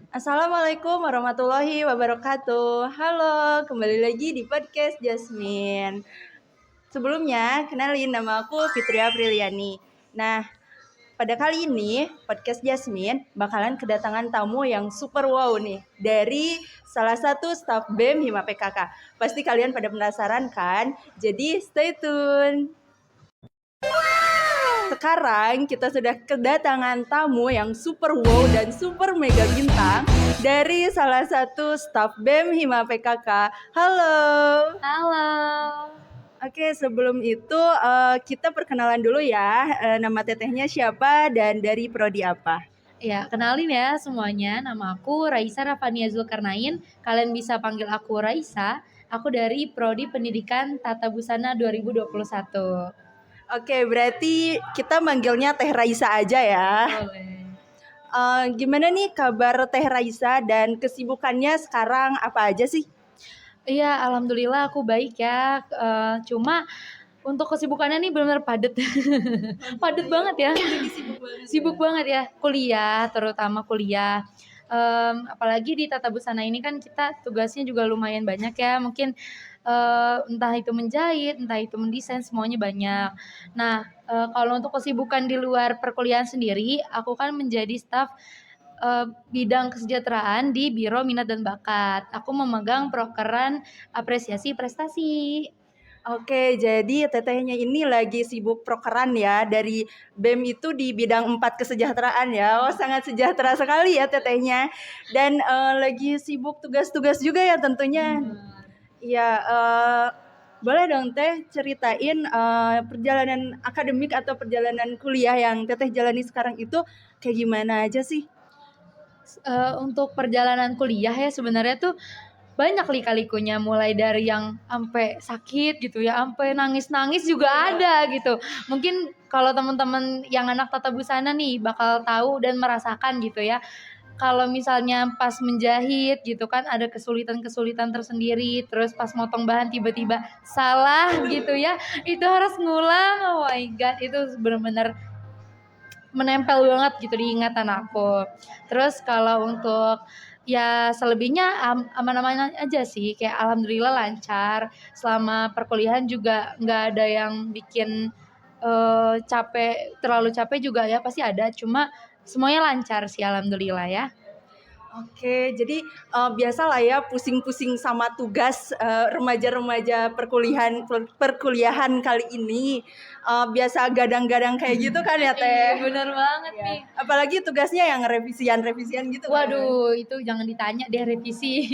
Assalamualaikum warahmatullahi wabarakatuh. Halo, kembali lagi di podcast Jasmine. Sebelumnya, kenalin nama aku Fitria Apriliani. Nah, pada kali ini podcast Jasmine bakalan kedatangan tamu yang super wow nih dari salah satu staf BEM Hima PKK. Pasti kalian pada penasaran kan? Jadi stay tune. Sekarang kita sudah kedatangan tamu yang super wow dan super mega bintang dari salah satu staf BEM Hima PKK. Halo. Halo. Oke, sebelum itu kita perkenalan dulu ya. Nama tetehnya siapa dan dari prodi apa? Ya, kenalin ya semuanya. Nama aku Raisa Rafania Zulkarnain. Kalian bisa panggil aku Raisa. Aku dari Prodi Pendidikan Tata Busana 2021. Oke, berarti kita manggilnya Teh Raisa aja ya. Boleh. Gimana nih kabar Teh Raisa dan kesibukannya sekarang apa aja sih? Iya, alhamdulillah aku baik ya. Cuma untuk kesibukannya nih benar-benar padet. Padet banget ya. Sibuk banget ya. Kuliah, terutama kuliah. Apalagi di Tata Busana ini kan kita tugasnya juga lumayan banyak ya. Mungkin entah itu menjahit, entah itu mendesain, semuanya banyak. Nah, kalau untuk kesibukan di luar perkuliahan sendiri, aku kan menjadi staf bidang kesejahteraan di Biro Minat dan Bakat. Aku memegang prokeran apresiasi prestasi. Oke, jadi tetehnya ini lagi sibuk prokeran ya dari BEM itu di bidang 4 kesejahteraan ya. Oh, sangat sejahtera sekali ya tetehnya. Dan lagi sibuk tugas-tugas juga ya tentunya. Iya, boleh dong Teh ceritain perjalanan akademik atau perjalanan kuliah yang Teteh jalani sekarang itu kayak gimana aja sih? Untuk perjalanan kuliah ya sebenarnya tuh banyak lika-likunya, mulai dari yang ampe sakit gitu ya, ampe nangis-nangis juga ada gitu. Mungkin kalau teman-teman yang anak tata busana nih bakal tahu dan merasakan gitu ya. Kalau misalnya pas menjahit gitu kan ada kesulitan-kesulitan tersendiri, terus pas motong bahan tiba-tiba salah gitu ya, itu harus ngulang. Oh my god, itu benar-benar menempel banget gitu di ingatan aku. Terus kalau untuk ya selebihnya aman-aman aja sih, kayak alhamdulillah lancar. Selama perkuliahan juga nggak ada yang bikin capek, terlalu capek juga ya pasti ada. Cuma semuanya lancar sih alhamdulillah ya. Oke, jadi biasalah ya pusing-pusing sama tugas remaja-remaja perkuliahan kali ini. Biasa gadang-gadang kayak gitu kan ya Iya Teh? bener banget Ya. nih. Apalagi tugasnya yang revisian-revisian gitu kan. Waduh, itu jangan ditanya deh revisi.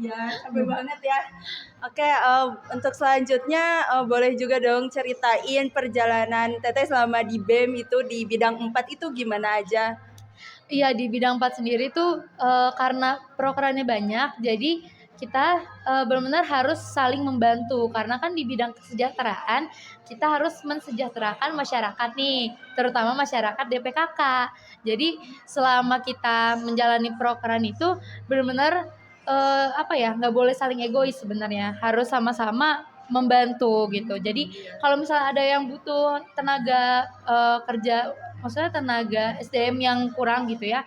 Iya, capek banget ya. Oke, untuk selanjutnya boleh juga dong ceritain perjalanan Teteh selama di BEM itu di bidang 4 itu gimana aja? Iya, di bidang 4 sendiri tuh karena prokerannya banyak, jadi kita benar-benar harus saling membantu karena kan di bidang kesejahteraan kita harus mensejahterakan masyarakat nih, terutama masyarakat DPKK. Jadi selama kita menjalani prokeran itu benar-benar apa ya, nggak boleh saling egois sebenarnya, harus sama-sama membantu gitu. Jadi kalau misalnya ada yang butuh tenaga kerja, maksudnya tenaga SDM yang kurang gitu ya,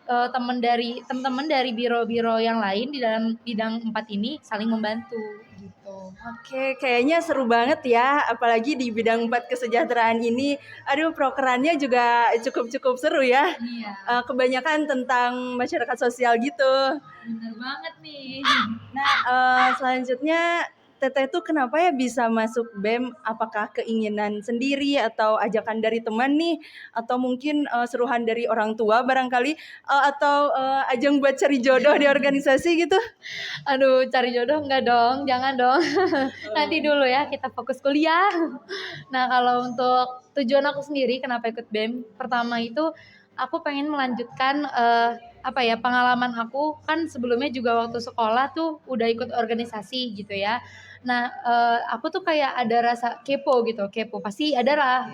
teman-teman dari biro-biro yang lain di dalam bidang 4 ini saling membantu gitu. Oke, kayaknya seru banget ya, apalagi di bidang 4 kesejahteraan ini. Aduh, prokerannya juga cukup-cukup seru ya. Iya, Kebanyakan tentang masyarakat sosial gitu. bener banget nih. Nah, selanjutnya Teteh tuh kenapa ya bisa masuk BEM? Apakah keinginan sendiri atau ajakan dari teman nih? Atau mungkin seruhan dari orang tua barangkali? Atau ajang buat cari jodoh di organisasi gitu? Aduh, cari jodoh enggak dong, jangan dong. Nanti dulu ya, kita fokus kuliah. Nah, kalau untuk tujuan aku sendiri kenapa ikut BEM, pertama itu aku pengen melanjutkan apa ya, pengalaman aku kan sebelumnya juga waktu sekolah tuh udah ikut organisasi gitu ya. Nah, aku tuh kayak ada rasa kepo gitu, kepo pasti ada lah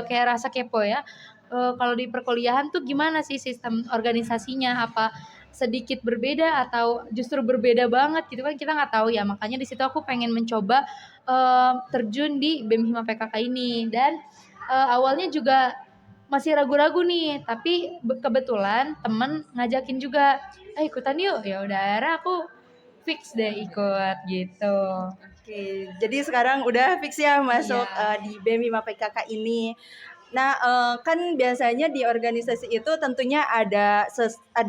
kayak rasa kepo ya. Kalau di perkuliahan tuh gimana sih sistem organisasinya, apa sedikit berbeda atau justru berbeda banget gitu kan kita nggak tahu ya. Makanya di situ aku pengen mencoba terjun di BEM Hima PKK ini dan awalnya juga masih ragu-ragu nih, tapi kebetulan temen ngajakin juga, ikutan yuk, ya udah akhirnya aku fix deh ikut gitu. Oke, jadi sekarang udah fix ya masuk Iya. di BEM 5 PKK ini. Nah, kan biasanya di organisasi itu tentunya ada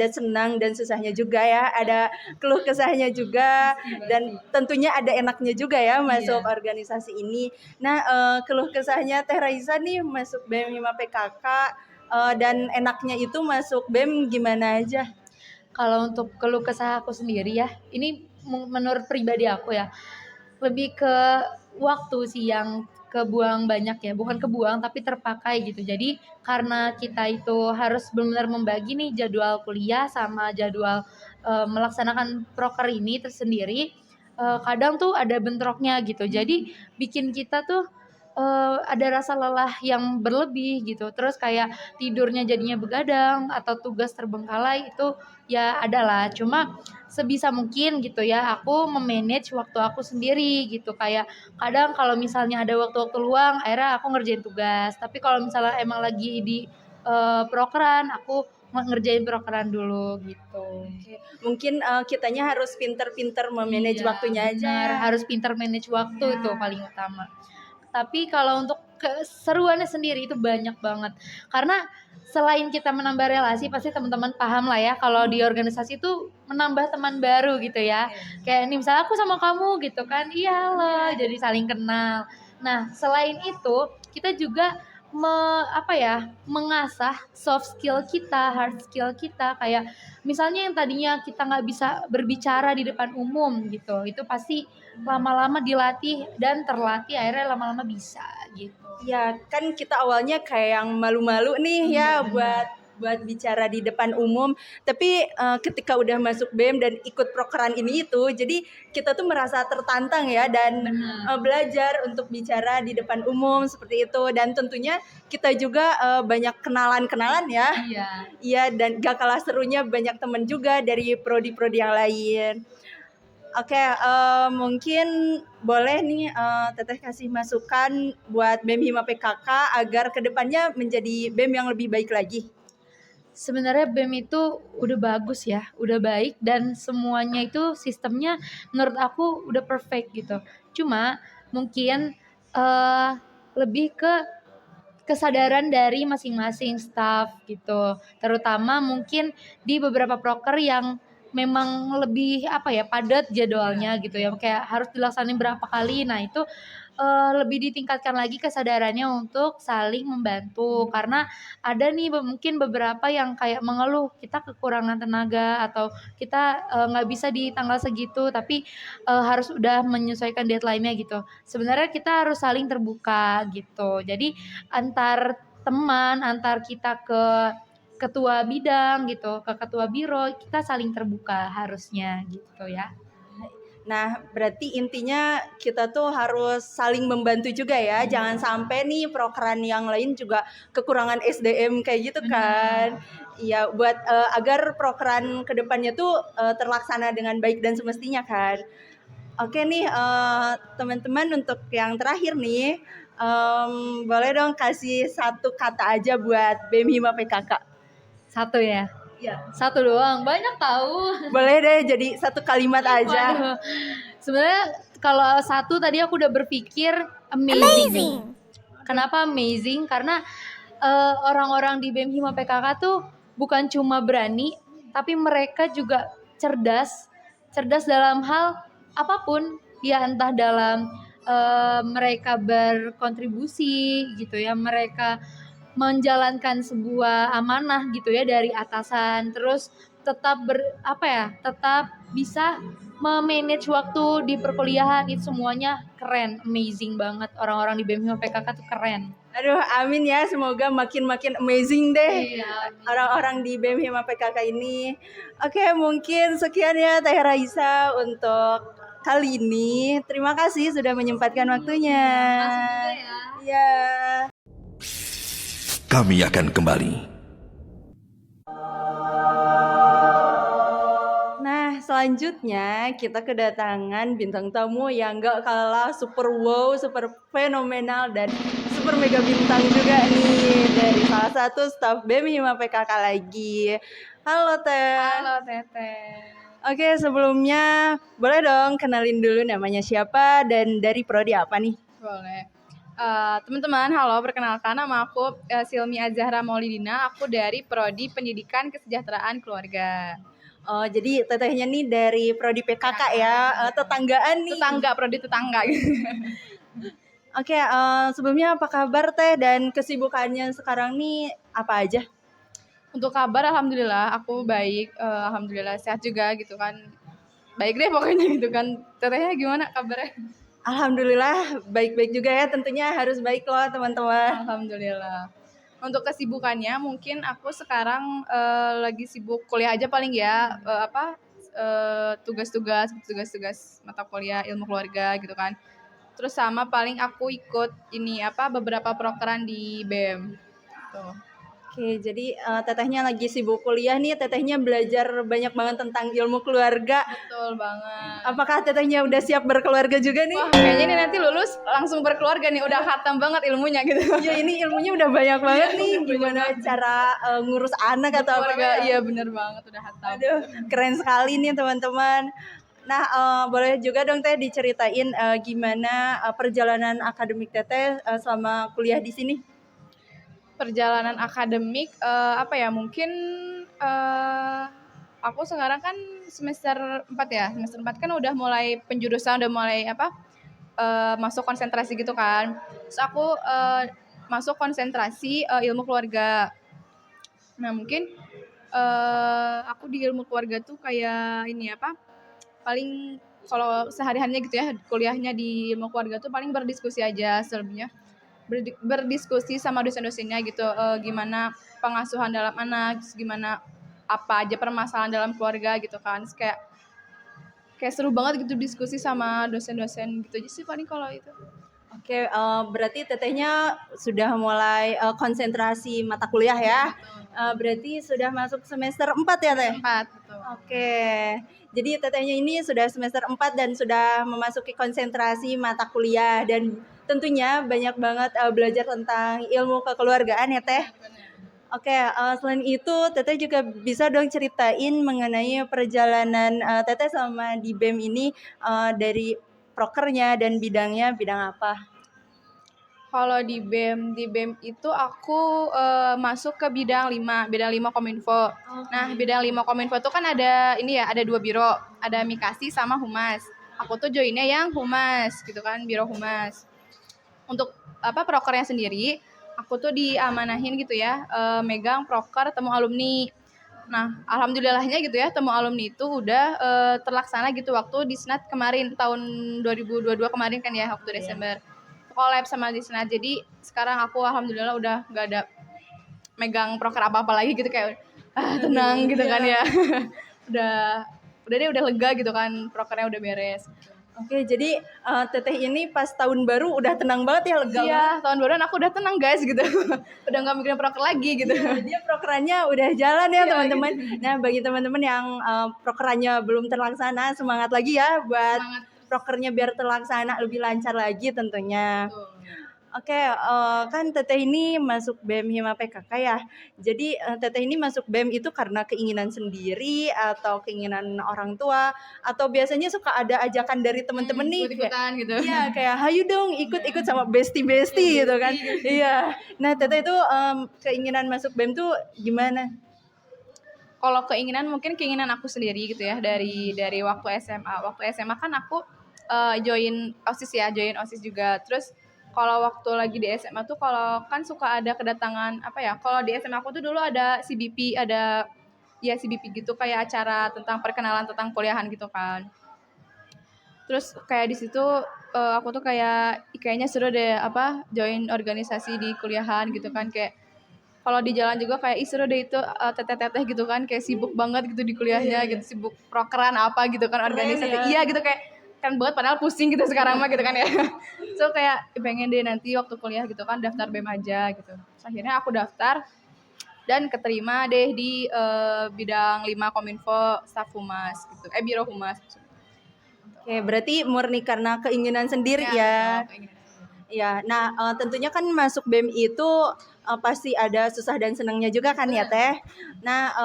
senang dan susahnya juga ya, ada keluh kesahnya juga, dan tentunya ada enaknya juga ya masuk Iya. organisasi ini. Nah, keluh kesahnya Teh Raisa nih masuk BEM 5 PKK, dan enaknya itu masuk BEM gimana aja? Kalau untuk keluh kesah aku sendiri ya, ini menurut pribadi aku ya, lebih ke waktu sih yang kebuang banyak ya, bukan kebuang tapi terpakai gitu. Jadi karena kita itu harus benar-benar membagi nih jadwal kuliah sama jadwal melaksanakan proker ini tersendiri, kadang tuh ada bentroknya gitu. Jadi bikin kita tuh ada rasa lelah yang berlebih gitu. Terus kayak tidurnya jadinya begadang atau tugas terbengkalai itu ya adalah. Cuma sebisa mungkin gitu ya aku memanage waktu aku sendiri gitu, kayak kadang kalau misalnya ada waktu-waktu luang akhirnya aku ngerjain tugas, tapi kalau misalnya emang lagi di prokeran aku ngerjain prokeran dulu gitu. Oke, mungkin kitanya harus pinter-pinter memanage Iya, waktunya benar, aja. harus pintar manage waktu itu paling utama. Tapi kalau untuk keseruannya sendiri itu banyak banget. Karena selain kita menambah relasi, pasti teman-teman paham lah ya kalau di organisasi itu menambah teman baru gitu ya. Kayak nih misalnya aku sama kamu gitu kan, iya loh, jadi saling kenal. Nah, selain itu kita juga mengasah soft skill kita, hard skill kita, kayak misalnya yang tadinya kita nggak bisa berbicara di depan umum gitu, itu pasti lama-lama dilatih dan terlatih akhirnya lama-lama bisa gitu. Ya, kan kita awalnya kayak yang malu-malu nih ya buat bicara di depan umum, tapi ketika udah masuk BEM dan ikut prokeran ini itu, jadi kita tuh merasa tertantang ya dan belajar untuk bicara di depan umum seperti itu, dan tentunya kita juga banyak kenalan-kenalan ya. Iya. Iya, dan gak kalah serunya banyak teman juga dari prodi-prodi yang lain. Oke, mungkin boleh nih Teteh kasih masukan buat BEM Hima PKK agar kedepannya menjadi BEM yang lebih baik lagi. Sebenarnya BEM itu udah bagus ya, udah baik dan semuanya itu sistemnya menurut aku udah perfect gitu. Cuma mungkin lebih ke kesadaran dari masing-masing staff gitu. Terutama mungkin di beberapa proker yang memang lebih padat jadwalnya gitu ya. Kayak harus dilaksanain berapa kali. Nah, itu lebih ditingkatkan lagi kesadarannya untuk saling membantu, karena ada nih mungkin beberapa yang kayak mengeluh kita kekurangan tenaga atau kita nggak bisa di tanggal segitu, tapi harus udah menyesuaikan deadline-nya gitu. Sebenarnya kita harus saling terbuka gitu. Jadi antar teman, antar kita ke ketua bidang gitu, ke ketua biro, kita saling terbuka harusnya gitu ya. Nah, berarti intinya kita tuh harus saling membantu juga ya. Jangan sampai nih prokeran yang lain juga kekurangan SDM kayak gitu kan. Iya, buat agar prokeran kedepannya tuh terlaksana dengan baik dan semestinya kan. Oke nih, teman-teman, untuk yang terakhir nih, boleh dong kasih satu kata aja buat BEM Hima PKK. Satu ya? Iya. Satu doang, banyak tahu. Boleh deh jadi satu kalimat aja. Waduh. Sebenarnya kalau satu tadi aku udah berpikir amazing. Kenapa amazing? Karena orang-orang di BEM Hima PKK tuh bukan cuma berani, tapi mereka juga cerdas. Cerdas dalam hal apapun, ya entah dalam mereka berkontribusi gitu ya, mereka menjalankan sebuah amanah gitu ya dari atasan, terus tetap tetap bisa memanage waktu di perkuliahan, itu semuanya keren, amazing banget. Orang-orang di BEM PKK tuh keren. Aduh, amin ya, semoga makin amazing deh Iya. orang-orang di BEM Hima PKK ini. Oke, mungkin sekian ya Teh Raisa untuk kali ini. Terima kasih sudah menyempatkan waktunya. Iya. Kami akan kembali. Nah, selanjutnya kita kedatangan bintang tamu yang gak kalah super wow, super fenomenal, dan super super mega bintang juga nih dari salah satu staf BEM Hima PKK lagi. Halo Teh. Halo Teteh. Oke, sebelumnya boleh dong kenalin dulu namanya siapa dan dari prodi apa nih? Boleh. Teman-teman, halo, perkenalkan nama aku Silmi Azahra Maulidina, aku dari Prodi Pendidikan Kesejahteraan Keluarga. Oh, jadi tetehnya nih dari prodi PKK ya, tetanggaan nih. Prodi tetangga gitu. Oke, sebelumnya apa kabar Teh dan kesibukannya sekarang nih apa aja? Untuk kabar, alhamdulillah aku baik, alhamdulillah sehat juga gitu kan. Baik deh pokoknya gitu kan. Tetehnya gimana kabarnya? Alhamdulillah baik-baik juga ya, tentunya harus baik loh teman-teman. Alhamdulillah. Untuk kesibukannya mungkin aku sekarang lagi sibuk kuliah aja paling ya, tugas-tugas mata kuliah ilmu keluarga gitu kan. Terus sama paling aku ikut beberapa prokeran di BEM. Tuh. Oke, jadi tetehnya lagi sibuk kuliah nih, tetehnya belajar banyak banget tentang ilmu keluarga. Betul banget. Apakah tetehnya udah siap berkeluarga juga nih? Wah, kayaknya ini nanti lulus langsung berkeluarga nih, udah khatam banget ilmunya gitu. Ya ini ilmunya udah banyak banget nih, gimana cara ngurus anak atau apa? Keluarga, iya bener banget udah khatam. Aduh, keren sekali nih teman-teman. Nah, boleh juga dong Teh diceritain gimana perjalanan akademik Teteh selama kuliah di sini? Perjalanan akademik mungkin aku sekarang kan semester 4 ya. Semester 4 kan udah mulai penjurusan, udah mulai masuk konsentrasi gitu kan. Terus aku masuk konsentrasi ilmu keluarga. Nah, mungkin aku di ilmu keluarga tuh kayak paling kalau sehari-harinya gitu ya, kuliahnya di ilmu keluarga tuh paling berdiskusi aja selebihnya. Berdiskusi sama dosen-dosennya gitu, gimana pengasuhan dalam anak, gimana apa aja permasalahan dalam keluarga gitu kan. Terus kayak seru banget gitu diskusi sama dosen-dosen gitu aja sih paling kalau itu. Oke, berarti tetehnya sudah mulai konsentrasi mata kuliah ya. Berarti sudah masuk semester 4 ya Teh? 4, betul. Oke, jadi tetehnya ini sudah semester 4 dan sudah memasuki konsentrasi mata kuliah dan tentunya banyak banget belajar tentang ilmu kekeluargaan ya Teh. Oke, selain itu Teteh juga bisa dong ceritain mengenai perjalanan Teteh sama di BEM ini dari prokernya dan bidangnya bidang apa? Kalau di BEM itu aku masuk ke bidang 5 Kominfo. Nah, bidang 5 Kominfo itu kan ada ada 2 biro, ada Mikasi sama Humas. Aku tuh joinnya yang Humas gitu kan, biro Humas. Untuk prokernya sendiri, aku tuh diamanahin gitu ya, megang proker temu alumni. Nah, alhamdulillahnya gitu ya, temu alumni itu udah terlaksana gitu waktu di Senat kemarin tahun 2022 kemarin kan ya, waktu Desember. Collab sama di Senat. Jadi sekarang aku alhamdulillah udah gak ada megang proker apa-apa lagi gitu, kayak tenang gitu kan ya. udah deh udah lega gitu kan, prokernya udah beres. Oke, jadi Teteh ini pas tahun baru udah tenang banget ya, lega banget. Iya, tahun baruan aku udah tenang guys gitu. Udah gak mikirin proker lagi gitu. Dia prokerannya udah jalan ya teman-teman. Nah, bagi teman-teman yang prokerannya belum terlaksana, semangat lagi ya buat prokernya biar terlaksana lebih lancar lagi tentunya. Oke, kan Teteh ini masuk BEM Hima PKK ya. Jadi Teteh ini masuk BEM itu karena keinginan sendiri atau keinginan orang tua, atau biasanya suka ada ajakan dari teman-teman nih Ikut-ikutan gitu. Iya, kayak hayu dong ikut-ikut sama bestie-bestie gitu kan. Iya. Nah, Teteh itu keinginan masuk BEM tuh gimana? Kalau keinginan mungkin keinginan aku sendiri gitu ya, dari waktu SMA. Waktu SMA kan aku join OSIS juga. Terus kalau waktu lagi di SMA tuh kalau kan suka ada kedatangan kalau di SMA aku tuh dulu ada CBP, CBP gitu, kayak acara tentang perkenalan tentang kuliahan gitu kan. Terus kayak di situ aku tuh kayaknya seru deh join organisasi di kuliahan gitu kan, kayak kalau di jalan juga kayak seru deh itu teteh-teteh gitu kan, kayak sibuk banget gitu di kuliahnya gitu, sibuk prokeran apa gitu kan, organisasi. Iya gitu, kayak kan banget padahal pusing gitu sekarang mah gitu kan ya. So kayak pengen deh nanti waktu kuliah gitu kan daftar BEM aja gitu. Terus akhirnya aku daftar dan keterima deh di bidang 5 Kominfo staf humas gitu. Biro humas. Oke, berarti murni karena keinginan sendiri ya. Ya, nah tentunya kan masuk BEM itu pasti ada susah dan senangnya juga kan ya Teh. Nah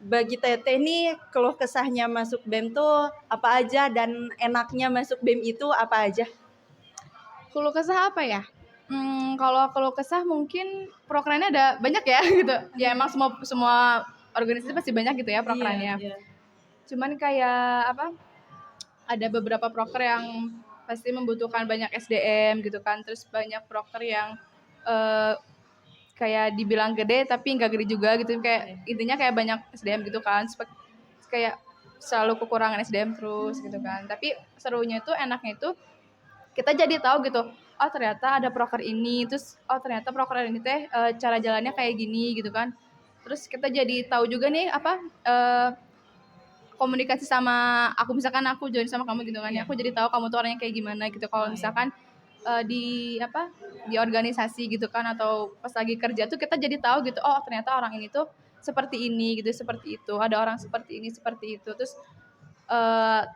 bagi Teteh nih keluh kesahnya masuk BEM tuh apa aja dan enaknya masuk BEM itu apa aja? Keluh kesah apa ya? Kalau keluh kesah mungkin prokerannya ada banyak ya gitu. Ya emang semua semua organisasi pasti banyak gitu ya prokerannya. Iya. Cuman kayak apa? Ada beberapa proker yang pasti membutuhkan banyak SDM gitu kan. Terus banyak proker yang eh, kayak dibilang gede tapi nggak gede juga gitu. Kayak intinya kayak banyak SDM gitu kan. Kayak selalu kekurangan SDM terus gitu kan. Tapi serunya itu enaknya itu kita jadi tahu gitu, oh ternyata ada proker ini, terus oh ternyata proker ini teh cara jalannya kayak gini gitu kan. Terus kita jadi tahu juga nih apa komunikasi sama aku, misalkan aku join sama kamu gitu kan ya, aku jadi tahu kamu tuh orangnya kayak gimana gitu. Kalau misalkan di apa di organisasi gitu kan atau pas lagi kerja tuh kita jadi tahu gitu, oh ternyata orang ini tuh seperti ini gitu, seperti itu, ada orang seperti ini seperti itu. Terus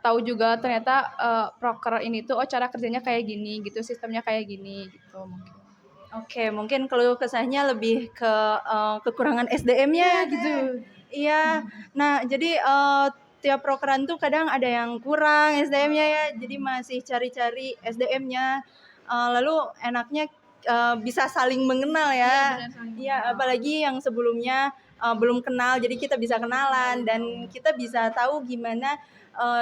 tahu juga ternyata proker ini tuh oh cara kerjanya kayak gini gitu, sistemnya kayak gini gitu mungkin. Oke, mungkin keluh kesahnya lebih ke kekurangan SDM-nya gitu. Iya. Nah, jadi tiap prokeran tuh kadang ada yang kurang SDM-nya ya. Jadi masih cari-cari SDM-nya. Lalu enaknya bisa saling mengenal ya. Iya, apalagi yang sebelumnya belum kenal, jadi kita bisa kenalan dan kita bisa tahu gimana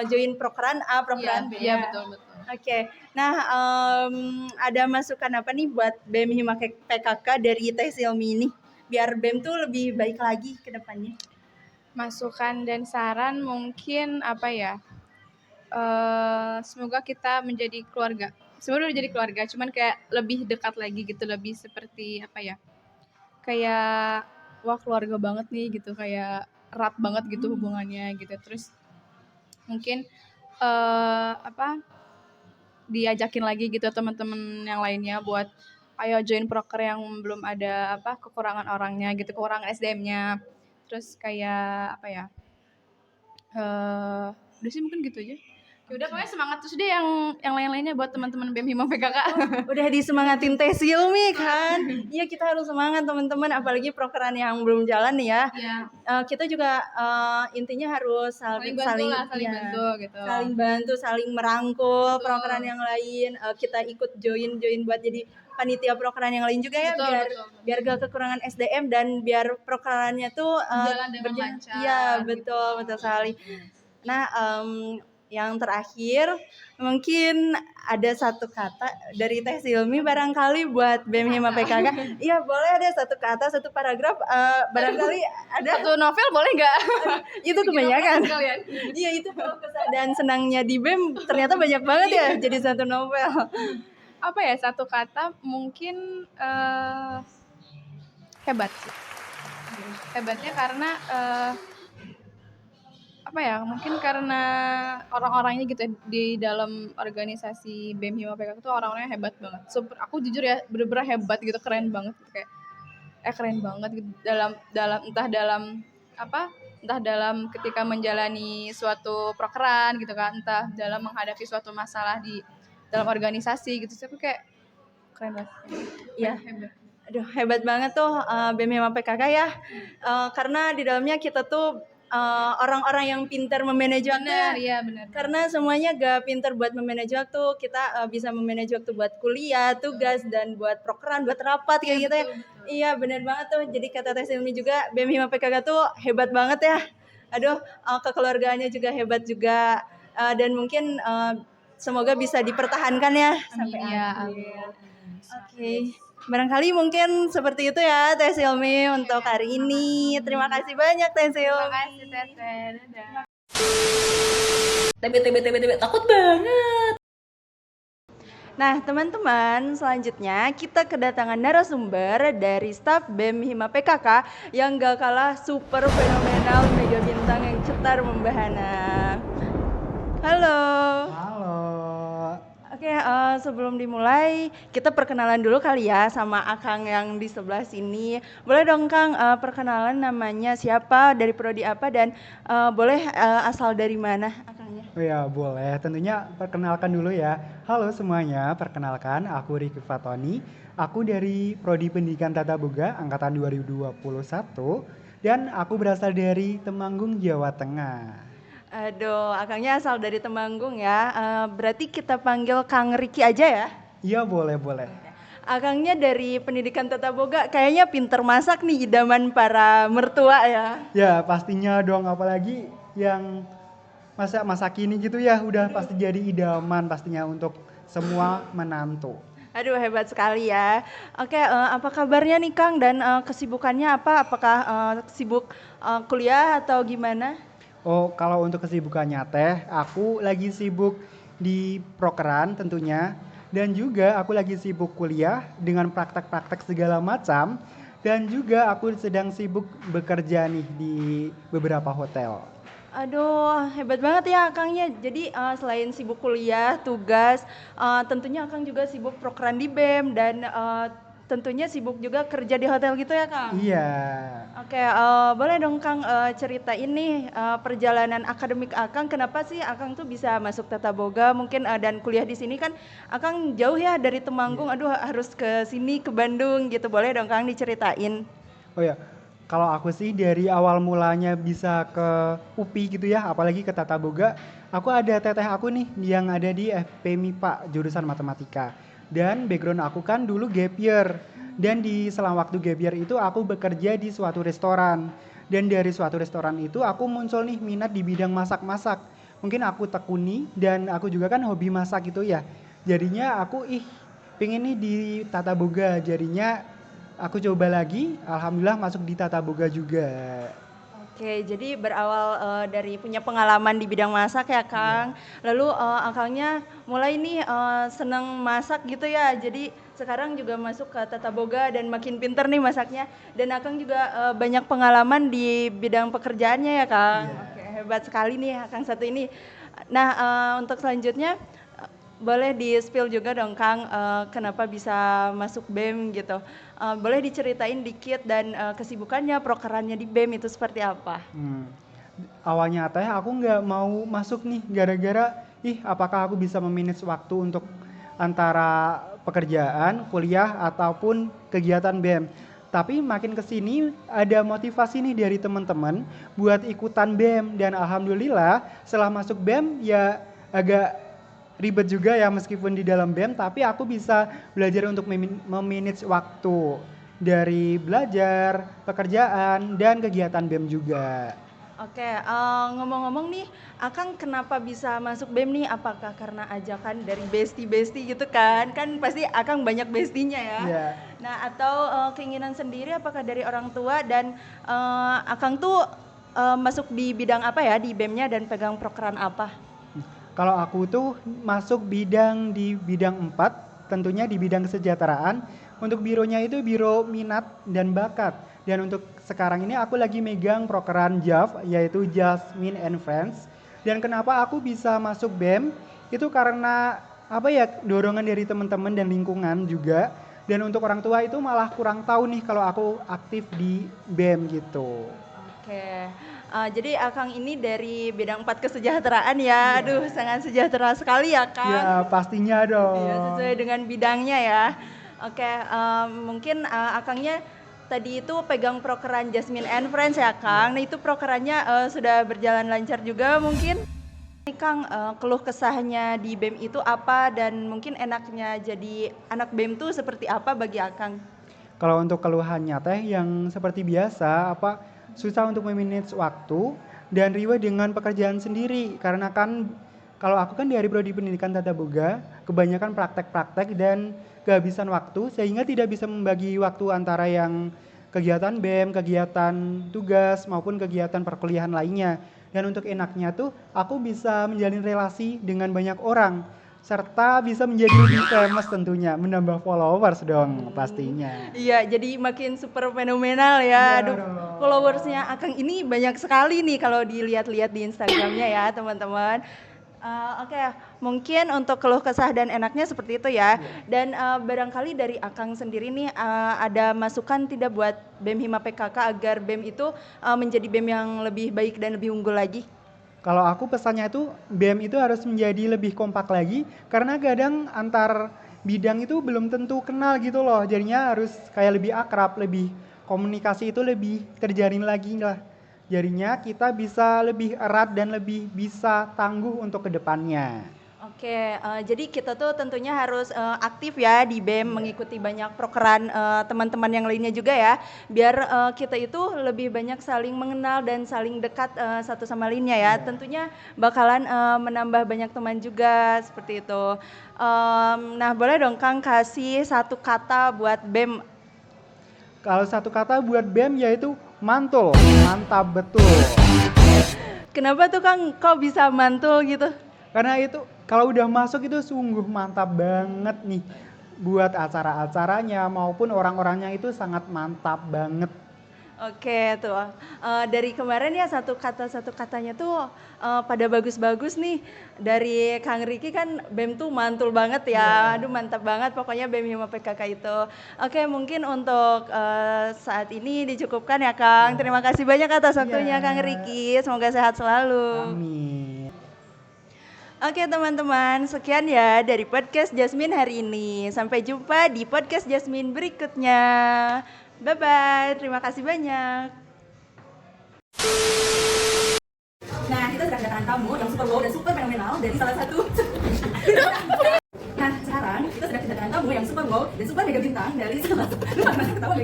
join prokeran A, prokeran B. Iya betul. Oke, nah ada masukan apa nih buat BEM Hima PKK dari Teh Silmi ini? Biar BEM tuh lebih baik lagi ke depannya. Masukan dan saran mungkin apa ya? Semoga kita menjadi keluarga. Sebenarnya udah jadi keluarga, cuman kayak lebih dekat lagi gitu, lebih seperti apa ya? Kayak wah keluarga banget nih gitu, kayak erat banget gitu hubungannya gitu. Terus mungkin apa? Diajakin lagi gitu teman-teman yang lainnya buat ayo join proker yang belum ada apa kekurangan orangnya gitu, kekurangan SDM-nya. Terus kayak apa ya? Udah sih mungkin gitu aja. Ya udah pokoknya semangat terus deh yang lain-lainnya buat teman-teman BEM Hima PKK. Udah disemangatin Teh Silmi kan? Iya, kita harus semangat teman-teman, apalagi prokeran yang belum jalan nih ya. Iya. Kita juga intinya harus Saling bantu lah, saling iya, bantu gitu. saling bantu, saling merangkul Betul. prokeran yang lain. Kita ikut join buat jadi panitia prokeran yang lain juga ya, Betul. biar gak kekurangan SDM dan biar prokerannya tuh Jalan dengan lancar. Iya, betul sekali. Nah, yang terakhir mungkin ada satu kata dari Teh Silmi barangkali buat BEM Hima PKK. Iya, boleh ada satu kata, satu paragraf, barangkali ada. Satu novel boleh nggak? Itu kebanyakan. Kalian. Iya, itu keluh kesah dan senangnya di BEM ternyata banyak banget ya jadi satu novel. Apa ya, satu kata mungkin hebat sih. Hebatnya karena apa ya, mungkin karena orang-orangnya gitu ya, di dalam organisasi BEM Hima PKK itu orang-orangnya hebat banget. Super, aku jujur ya bener-bener hebat gitu, keren banget gitu. Kayak keren banget gitu dalam entah dalam ketika menjalani suatu prokeran gitu kan, entah dalam menghadapi suatu masalah di dalam organisasi gitu. Tapi kayak keren banget. Iya. Hebat. Aduh, hebat banget tuh BEM Hima PKK ya. Karena di dalamnya kita tuh orang-orang yang pintar memanage waktu. Iya benar. Karena semuanya gak pintar buat memanage waktu, kita bisa memanage waktu buat kuliah, tugas, dan buat prokeran, buat rapat kayak gitu ya. Iya, benar banget tuh. Jadi kata Teh Silmi juga, BEM Hima PKK tuh hebat banget ya. Aduh, kekeluargaannya juga hebat juga. Dan mungkin semoga bisa dipertahankan ya sampai akhir. Oke. Barangkali mungkin seperti itu ya Teh Silmi untuk hari ini. Terima kasih banyak Teh Silmi. Terima kasih Teteh. Dadah. TB takut banget. Nah teman-teman, selanjutnya kita kedatangan narasumber dari staf BEM Hima PKK yang gak kalah super fenomenal, mega bintang yang cetar membahana. Halo. Halo. Oke, sebelum dimulai kita perkenalan dulu kali ya sama Akang yang di sebelah sini. Boleh dong Kang, perkenalan namanya siapa, dari prodi apa, dan boleh asal dari mana Akangnya? Oh ya, boleh. Tentunya perkenalkan dulu ya. Halo semuanya, perkenalkan aku Riki Fatoni. Aku dari Prodi Pendidikan Tata Boga angkatan 2021 dan aku berasal dari Temanggung, Jawa Tengah. Aduh, Akangnya asal dari Temanggung ya. Berarti kita panggil Kang Riki aja ya. Iya, boleh. Akangnya dari Pendidikan Tata Boga, kayaknya pinter masak nih, idaman para mertua ya. Ya, pastinya dong, apalagi yang masa kini gitu ya, udah pasti jadi idaman pastinya untuk semua menantu. Aduh, hebat sekali ya. Oke, apa kabarnya nih Kang, dan kesibukannya apa? Apakah sibuk kuliah atau gimana? Oh, kalau untuk kesibukannya teh, aku lagi sibuk di prokeran tentunya. Dan juga aku lagi sibuk kuliah dengan praktek-praktek segala macam. Dan juga aku sedang sibuk bekerja nih di beberapa hotel. Aduh, hebat banget ya Akangnya. Jadi selain sibuk kuliah, tugas, tentunya Akang juga sibuk prokeran di BEM dan tentunya sibuk juga kerja di hotel gitu ya Kang? Iya. Oke, boleh dong Kang ceritain nih perjalanan akademik Akang, kenapa sih Akang tuh bisa masuk Tata Boga mungkin dan kuliah di sini kan Akang jauh ya dari Temanggung, aduh harus ke sini ke Bandung gitu, boleh dong Kang diceritain? Oh ya, kalau aku sih dari awal mulanya bisa ke UPI gitu ya, apalagi ke Tata Boga, aku ada teteh aku nih yang ada di FP MIPA jurusan matematika. Dan background aku kan dulu gap year. Dan di selang waktu gap year itu aku bekerja di suatu restoran. Dan dari suatu restoran itu aku muncul nih minat di bidang masak-masak. Mungkin aku tekuni dan aku juga kan hobi masak gitu ya. Jadinya aku pengen nih di Tata Boga, jadinya aku coba lagi, alhamdulillah masuk di Tata Boga juga. Oke, jadi berawal dari punya pengalaman di bidang masak ya Kang. Lalu Akangnya mulai nih seneng masak gitu ya. Jadi sekarang juga masuk ke Tata Boga dan makin pinter nih masaknya. Dan Akang juga banyak pengalaman di bidang pekerjaannya ya Kang. Oke, hebat sekali nih Akang satu ini. Nah, untuk selanjutnya boleh di-spill juga dong Kang, kenapa bisa masuk BEM gitu. Boleh diceritain dikit dan kesibukannya, prokerannya di BEM itu seperti apa? Awalnya teh aku nggak mau masuk nih gara-gara apakah aku bisa memanage waktu untuk antara pekerjaan, kuliah ataupun kegiatan BEM. Tapi makin kesini ada motivasi nih dari teman-teman buat ikutan BEM dan alhamdulillah setelah masuk BEM ya agak ribet juga ya meskipun di dalam BEM, tapi aku bisa belajar untuk memanage waktu dari belajar, pekerjaan, dan kegiatan BEM juga. Oke, ngomong-ngomong nih, Akang kenapa bisa masuk BEM nih? Apakah karena ajakan dari bestie-bestie gitu kan? Kan pasti Akang banyak bestinya ya. Iya. Nah, atau keinginan sendiri apakah dari orang tua dan Akang tuh masuk di bidang apa ya di BEM-nya dan pegang prokeran apa? Kalau aku tuh masuk di bidang 4, tentunya di bidang kesejahteraan. Untuk bironya itu biro minat dan bakat. Dan untuk sekarang ini aku lagi megang prokeran JAF, yaitu Jasmine and Friends. Dan kenapa aku bisa masuk BEM? Itu karena dorongan dari teman-teman dan lingkungan juga. Dan untuk orang tua itu malah kurang tahu nih kalau aku aktif di BEM gitu. Oke, jadi Akang ini dari bidang 4 kesejahteraan ya. Aduh, sangat sejahtera sekali ya Kang. Ya pastinya dong. Iya, sesuai dengan bidangnya ya. Oke, mungkin Akangnya tadi itu pegang prokeran Jasmine and Friends ya Kang. Nah itu prokerannya sudah berjalan lancar juga mungkin. Nih Kang, keluh kesahnya di BEM itu apa dan mungkin enaknya jadi anak BEM tuh seperti apa bagi Akang? Kalau untuk keluhannya teh yang seperti biasa susah untuk memanage waktu dan riweh dengan pekerjaan sendiri karena kan kalau aku kan dari prodi pendidikan tata boga kebanyakan praktek-praktek dan kehabisan waktu sehingga tidak bisa membagi waktu antara yang kegiatan BEM, kegiatan tugas maupun kegiatan perkuliahan lainnya. Dan untuk enaknya tuh aku bisa menjalin relasi dengan banyak orang serta bisa menjadi lebih famous tentunya, menambah followers dong pastinya. Iya, jadi makin super fenomenal ya. Iya Aduh, dong. followersnya Akang ini banyak sekali nih kalau dilihat-lihat di Instagramnya ya teman-teman. Oke, mungkin untuk keluh kesah dan enaknya seperti itu ya. Dan barangkali dari Akang sendiri nih ada masukan tidak buat BEM Hima PKK agar BEM itu menjadi BEM yang lebih baik dan lebih unggul lagi? Kalau aku pesannya itu BEM itu harus menjadi lebih kompak lagi karena kadang antar bidang itu belum tentu kenal gitu loh. Jadinya harus kayak lebih akrab, lebih komunikasi itu lebih terjalin lagi lah. Jadinya kita bisa lebih erat dan lebih bisa tangguh untuk kedepannya. Oke, jadi kita tuh tentunya harus aktif ya di BEM, mengikuti banyak prokeran teman-teman yang lainnya juga ya, biar kita itu lebih banyak saling mengenal dan saling dekat satu sama lainnya ya. Tentunya bakalan menambah banyak teman juga seperti itu. Nah, boleh dong Kang kasih satu kata buat BEM. Kalau satu kata buat BEM yaitu mantul, mantap betul. Kenapa tuh Kang kok bisa mantul gitu? Karena itu kalau udah masuk itu sungguh mantap banget nih. Buat acara-acaranya maupun orang-orangnya itu sangat mantap banget. Oke tuh, dari kemarin ya satu katanya tuh pada bagus-bagus nih. Dari Kang Riki kan BEM tuh mantul banget ya, aduh mantap banget pokoknya BEM Hima PKK itu. Oke mungkin untuk saat ini dicukupkan ya Kang. Terima kasih banyak atas waktunya Kang Riki, semoga sehat selalu. Amin. Oke teman-teman, sekian ya dari podcast Jasmine hari ini. Sampai jumpa di podcast Jasmine berikutnya. Bye-bye, terima kasih banyak. Nah, kita sedang kedatangan tamu yang super wow dan super fenomenal dari salah satu. Nah, sekarang kita sedang kedatangan tamu yang super wow dan super mega bintang dari salah satu. Ketawa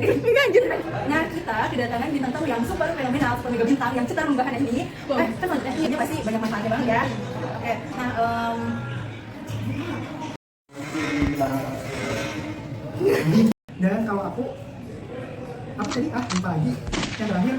Nah, kita kedatangan bintang tamu yang super fenomenal, super mega bintang yang cetar membahan ini. Kan ini pasti banyak manfaatnya banget ya. Oke, nah Dan kalau aku tadi lupa lagi yang terakhir